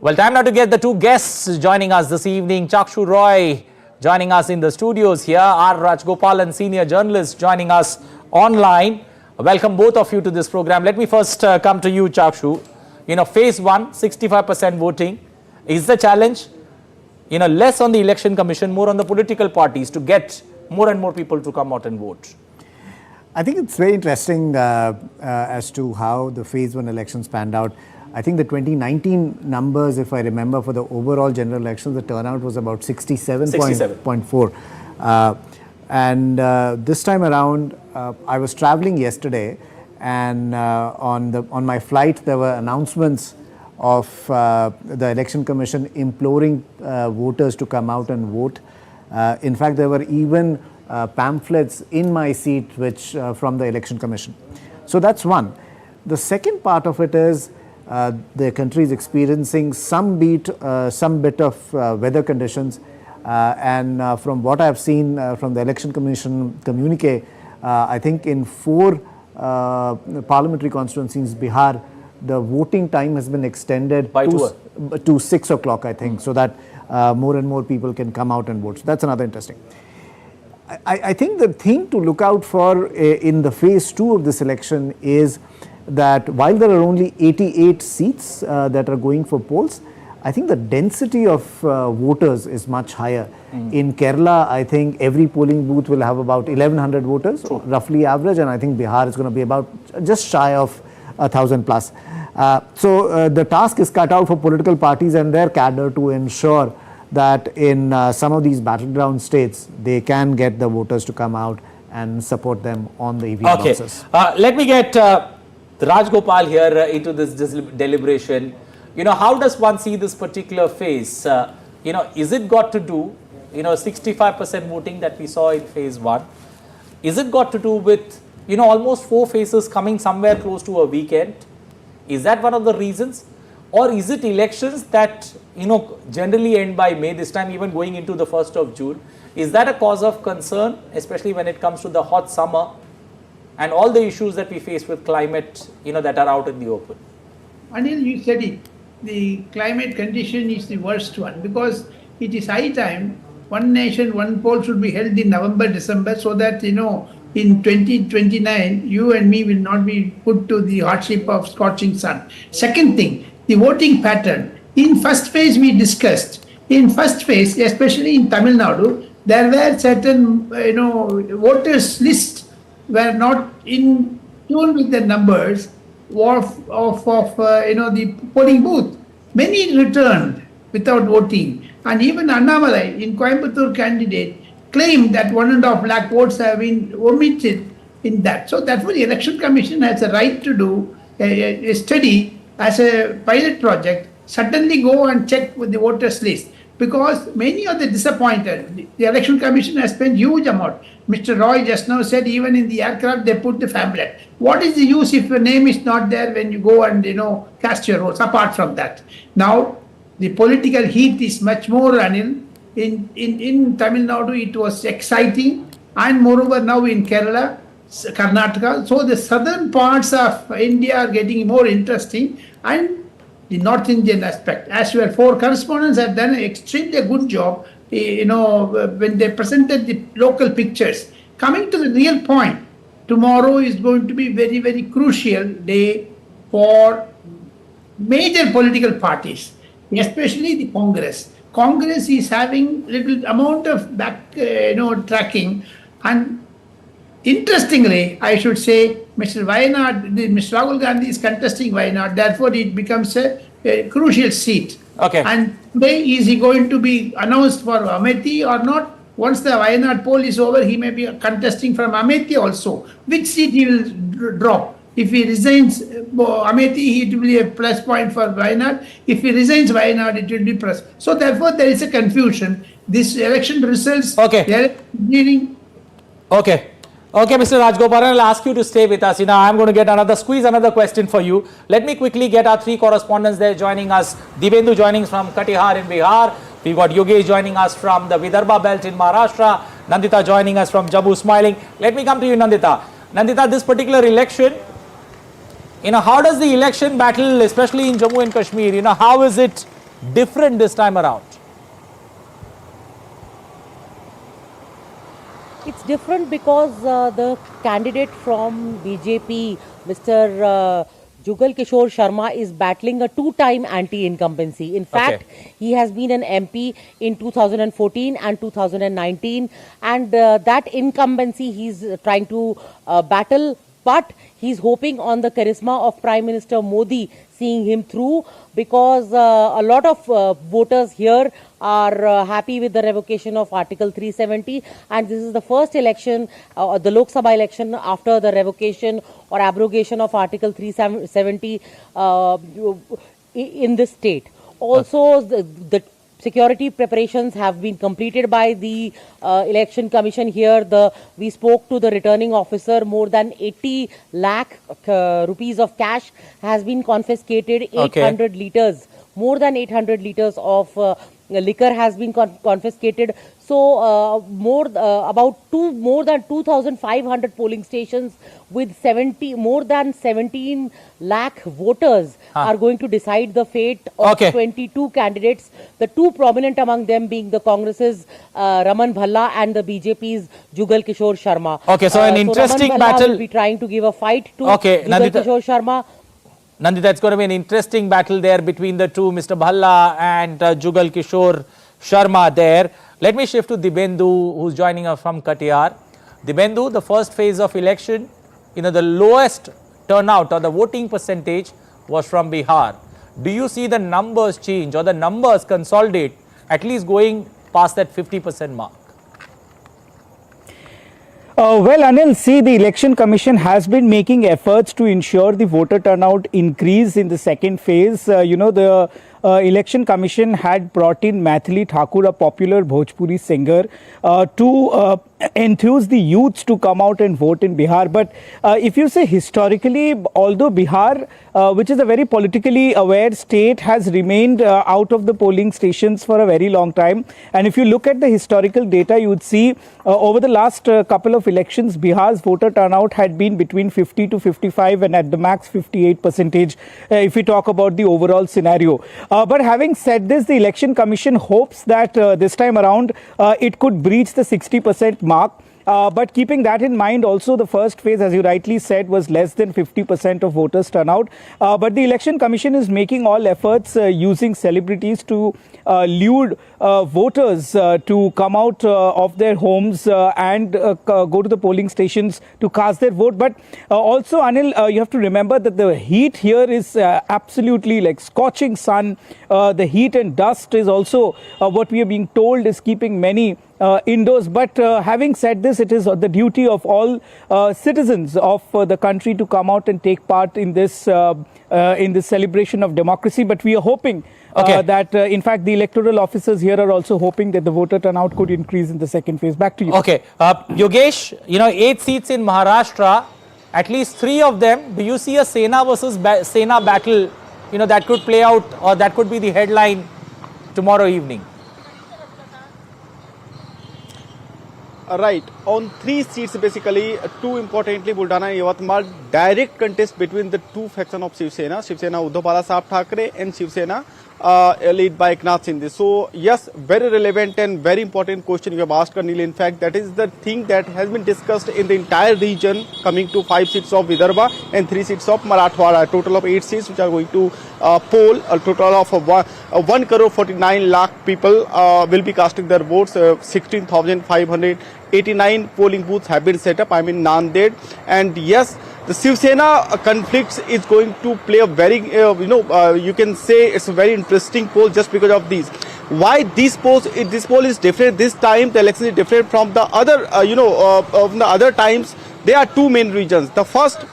Well, time now to get the two guests joining us this evening. Chakshu Roy joining us in the studios here. R. Rajgopalan, senior journalist, joining us online. Welcome both of you to this program. Let me first come to you, Chakshu. Phase 1, 65% voting. Is the challenge, less on the election commission, more on the political parties to get more and more people to come out and vote? I think it's very interesting as to how the phase 1 elections panned out. I think the 2019 numbers, if I remember, for the overall general elections, the turnout was about 67.4. And this time around, I was traveling yesterday, and on my flight, there were announcements of the Election Commission imploring voters to come out and vote. In fact, there were even pamphlets in my seat which from the Election Commission. So that's one. The second part of it is the country is experiencing some bit of weather conditions, and from what I have seen from the Election Commission communique, I think in 4 parliamentary constituencies, Bihar, the voting time has been extended to 6 o'clock, I think, so that more and more people can come out and vote. So that's another interesting. I think the thing to look out for in the phase 2 of this election is that while there are only 88 seats that are going for polls, I think the density of voters is much higher. In Kerala, I think every polling booth will have about 1,100 voters, roughly average, and I think Bihar is going to be about just shy of 1,000 plus. So the task is cut out for political parties and their cadre to ensure that in some of these battleground states, they can get the voters to come out and support them on the EVM boxes. Let me get Rajgopal here into this deliberation. How does one see this particular phase? Is it got to do, 65% voting that we saw in phase 1? Is it got to do with, almost 4 phases coming somewhere close to a weekend? Is that one of the reasons? Or is it elections that, generally end by May, this time even going into the 1st of June? Is that a cause of concern, especially when it comes to the hot summer and all the issues that we face with climate, that are out in the open? Anil, you said it. The climate condition is the worst one, because it is high time one nation, one poll should be held in November, December, so that, in 2029, you and me will not be put to the hardship of scorching sun. Second thing, the voting pattern. In first phase, we discussed. In first phase, especially in Tamil Nadu, there were certain, voters list were not in tune with the numbers of the polling booth. Many returned without voting, and even Annamalai, in Coimbatore candidate, claimed that 1.5 lakh votes have been omitted in that. So therefore, the Election Commission has a right to do a study as a pilot project. Suddenly go and check with the voters list, because many are the disappointed. The Election Commission has spent huge amount. Mr. Roy just now said even in the aircraft they put the pamphlet. What is the use if your name is not there when you go and cast your votes? Apart from that, now the political heat is much more, Anil. In Tamil Nadu it was exciting, and moreover now in Kerala, Karnataka. So the southern parts of India are getting more interesting, and the North Indian aspect. As your 4 correspondents have done an extremely good job, when they presented the local pictures. Coming to the real point, tomorrow is going to be very, very crucial day for major political parties, especially the Congress. Congress is having little amount of back, tracking, and interestingly, I should say, Mr. Rahul Gandhi is contesting Wayanad, therefore it becomes a crucial seat. Okay. And today, is he going to be announced for Amethi or not? Once the Wayanad poll is over, he may be contesting from Amethi also. Which seat he will drop? If he resigns Amethi, it will be a plus point for Wayanad. If he resigns Wayanad, it will be plus. So therefore, there is a confusion. This election results. Okay. Okay, Mr. Rajgopalan, I'll ask you to stay with us. I'm going to squeeze another question for you. Let me quickly get our 3 correspondents there joining us. Dibendu joining us from Katihar in Bihar. We've got Yogesh joining us from the Vidarbha belt in Maharashtra. Nandita joining us from Jammu, smiling. Let me come to you, Nandita. Nandita, this particular election, how does the election battle, especially in Jammu and Kashmir, how is it different this time around? It's different because the candidate from BJP, Mr. Jugal Kishore Sharma, is battling a two-time anti-incumbency. In fact, he has been an MP in 2014 and 2019, and that incumbency he's trying to battle, but he's hoping on the charisma of Prime Minister Modi seeing him through, because a lot of voters here are happy with the revocation of Article 370, and this is the first election, the Lok Sabha election after the revocation or abrogation of Article 370 in this state. Also, the security preparations have been completed by the election commission here. We spoke to the returning officer. More than 80 lakh rupees of cash has been confiscated. 800 liters, more than 800 liters of liquor has been confiscated. So more than 2,500 polling stations with more than 17 lakh voters are going to decide the fate of 22 candidates. The two prominent among them being the Congress's Raman Bhalla and the BJP's Jugal Kishore Sharma. Okay, so an interesting Raman Bhalla battle will be trying to give a fight to Jugal Kishore Sharma. Nandita, it's going to be an interesting battle there between the two, Mr. Bhalla and Jugal Kishore Sharma there. Let me shift to Dibendu, who's joining us from Katihar. Dibendu, the first phase of election, the lowest turnout or the voting percentage was from Bihar. Do you see the numbers change or the numbers consolidate, at least going past that 50% mark? Well, Anil, see, the Election Commission has been making efforts to ensure the voter turnout increase in the second phase. The Election Commission had brought in Maithili Thakur, a popular Bhojpuri singer, to enthuse the youths to come out and vote in Bihar. But if you say historically, although Bihar, which is a very politically aware state, has remained out of the polling stations for a very long time. And if you look at the historical data, you would see over the last couple of elections, Bihar's voter turnout had been between 50 to 55 and at the max 58% if we talk about the overall scenario. But having said this, the Election Commission hopes that this time around it could breach the 60% mark. But keeping that in mind, also the first phase, as you rightly said, was less than 50% of voters turnout. But the Election Commission is making all efforts using celebrities to lure voters to come out of their homes and go to the polling stations to cast their vote. But also, Anil, you have to remember that the heat here is absolutely like scorching sun. The heat and dust is also what we are being told is keeping many indoors. But having said this, it is the duty of all citizens of the country to come out and take part in this celebration of democracy. But we are hoping that in fact the electoral officers here are also hoping that the voter turnout could increase in the second phase. Back to you. Okay, Yogesh, 8 seats in Maharashtra, at least 3 of them. Do you see a Sena versus Sena battle, that could play out, or that could be the headline tomorrow evening? Right, on 3 seats basically, 2 importantly, Buldana and Yavatmal, direct contest between the 2 factions of Shiv Sena Uddhav Balasaheb Thackeray and Shiv Sena led by Eknath Shinde. So yes, very relevant and very important question you have asked, Anil. In fact, that is the thing that has been discussed in the entire region, coming to 5 seats of Vidarbha and 3 seats of Marathwada, a total of 8 seats which are going to poll. A total of 1 crore 49 lakh people will be casting their votes. 16,589 polling booths have been set up, Nanded. And yes, the Shiv Sena conflicts is going to play a very, you can say it's a very interesting poll just because of these. Why this poll is different this time, the election is different from the other, from the other times. There are 2 main reasons. The first,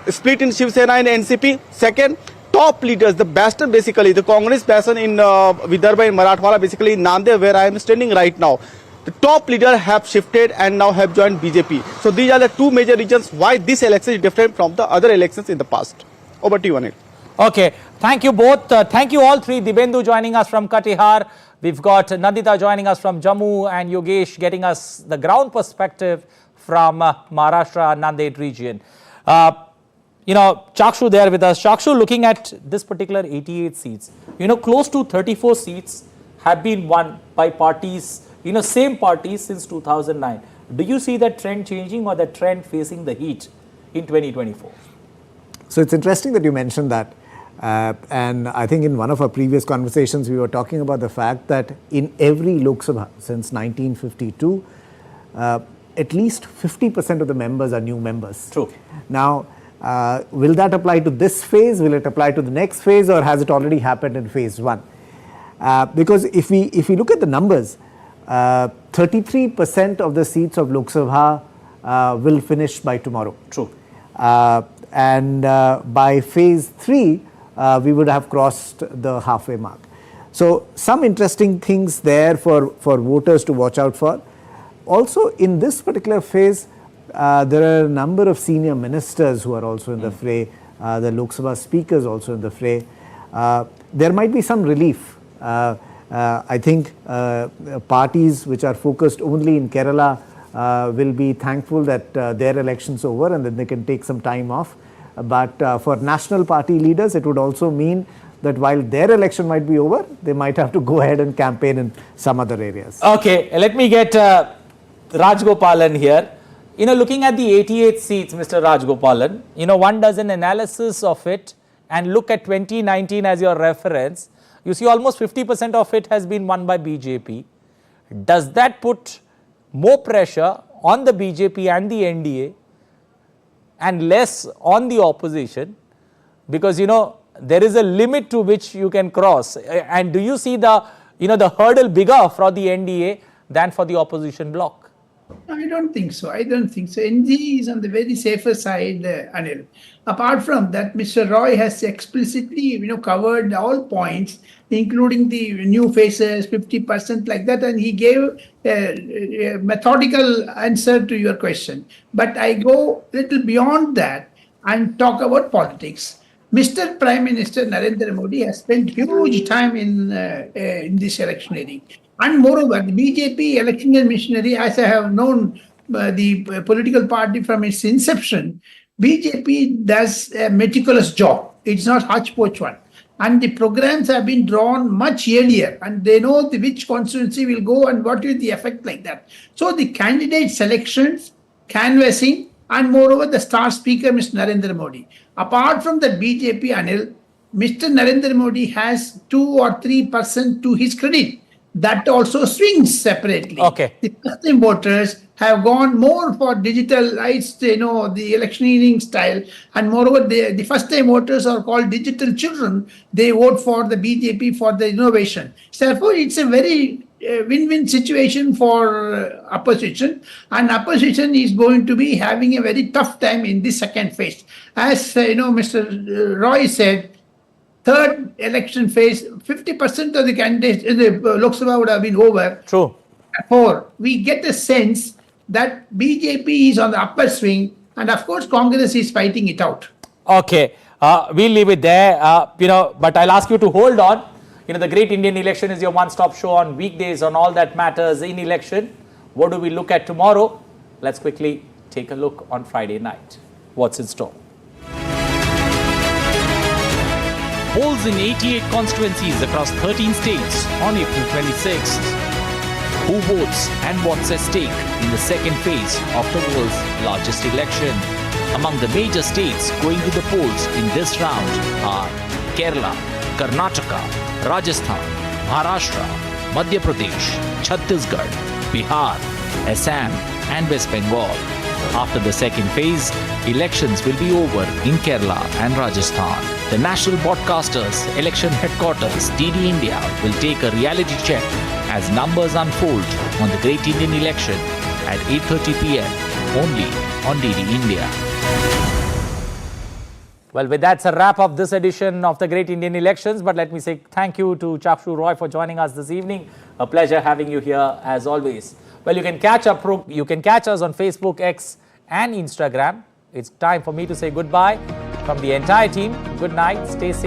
split in Shiv Sena and NCP. Second, top leaders, the bastion basically, the Congress bastion in Vidarbha and Marathwada, basically in Nanded, where I am standing right now. The top leaders have shifted and now have joined BJP. So these are the 2 major reasons why this election is different from the other elections in the past. Over to you, Anil. Okay, thank you both. Thank you all 3. Dibendu joining us from Katihar. We've got Nandita joining us from Jammu and Yogesh getting us the ground perspective from Maharashtra, Nanded region. Chakshu there with us. Chakshu, looking at this particular 88 seats, close to 34 seats have been won by parties, same parties since 2009. Do you see that trend changing or that trend facing the heat in 2024? So it's interesting that you mentioned that. And I think in one of our previous conversations, we were talking about the fact that in every Lok Sabha since 1952, at least 50% of the members are new members. True. Now, will that apply to this phase? Will it apply to the next phase, or has it already happened in phase one? Because if we look at the numbers, 33% of the seats of Lok Sabha will finish by tomorrow. True. And by phase 3, we would have crossed the halfway mark. So some interesting things there for voters to watch out for. Also, in this particular phase, there are a number of senior ministers who are also in the fray. The Lok Sabha speakers also in the fray. There might be some relief. I think parties which are focused only in Kerala will be thankful that their election's over and then they can take some time off. But for national party leaders, it would also mean that while their election might be over, they might have to go ahead and campaign in some other areas. Okay, let me get Rajgopalan here. Looking at the 88 seats, Mr. Rajgopalan, one does an analysis of it and look at 2019 as your reference. You see almost 50% of it has been won by BJP. Does that put more pressure on the BJP and the NDA and less on the opposition? Because, there is a limit to which you can cross. And do you see the hurdle bigger for the NDA than for the opposition bloc? I don't think so. NG is on the very safer side, Anil. Apart from that, Mr. Roy has explicitly, covered all points, including the new phases, 50% like that, and he gave a methodical answer to your question. But I go a little beyond that and talk about politics. Mr. Prime Minister Narendra Modi has spent huge time in this electioneering. And moreover, the BJP election missionary, as I have known the political party from its inception, BJP does a meticulous job. It's not hodgepodge one. And the programs have been drawn much earlier, and they know which constituency will go and what is the effect like that. So the candidate selections, canvassing, and moreover the star speaker, Mr. Narendra Modi. Apart from the BJP, Anil, Mr. Narendra Modi has 2 or 3% to his credit. That also swings separately. Okay. The first-time voters have gone more for digitalized, the electioneering style, and moreover, the first-time voters are called digital children. They vote for the BJP for the innovation. Therefore, it's a very win-win situation for opposition, and opposition is going to be having a very tough time in this second phase. As Mr. Roy said, third election phase, 50% of the candidates in the Lok Sabha would have been over. True. Therefore, we get a sense that BJP is on the upper swing, and of course, Congress is fighting it out. Okay, we'll leave it there, but I'll ask you to hold on. The Great Indian Election is your one-stop show on weekdays on all that matters in election. What do we look at tomorrow? Let's quickly take a look on Friday night. What's in store? Polls in 88 constituencies across 13 states on April 26th. Who votes and what's at stake in the second phase of the world's largest election? Among the major states going to the polls in this round are Kerala, Karnataka, Rajasthan, Maharashtra, Madhya Pradesh, Chhattisgarh, Bihar, Assam and West Bengal. After the second phase, elections will be over in Kerala and Rajasthan. The national broadcasters' election headquarters, DD India, will take a reality check as numbers unfold on the Great Indian Election at 8:30 p.m. only on DD India. Well, with that, it's a wrap of this edition of the Great Indian Elections. But let me say thank you to Chakshu Roy for joining us this evening. A pleasure having you here as always. Well, you can catch us on Facebook, X and Instagram. It's time for me to say goodbye from the entire team. Good night. Stay safe.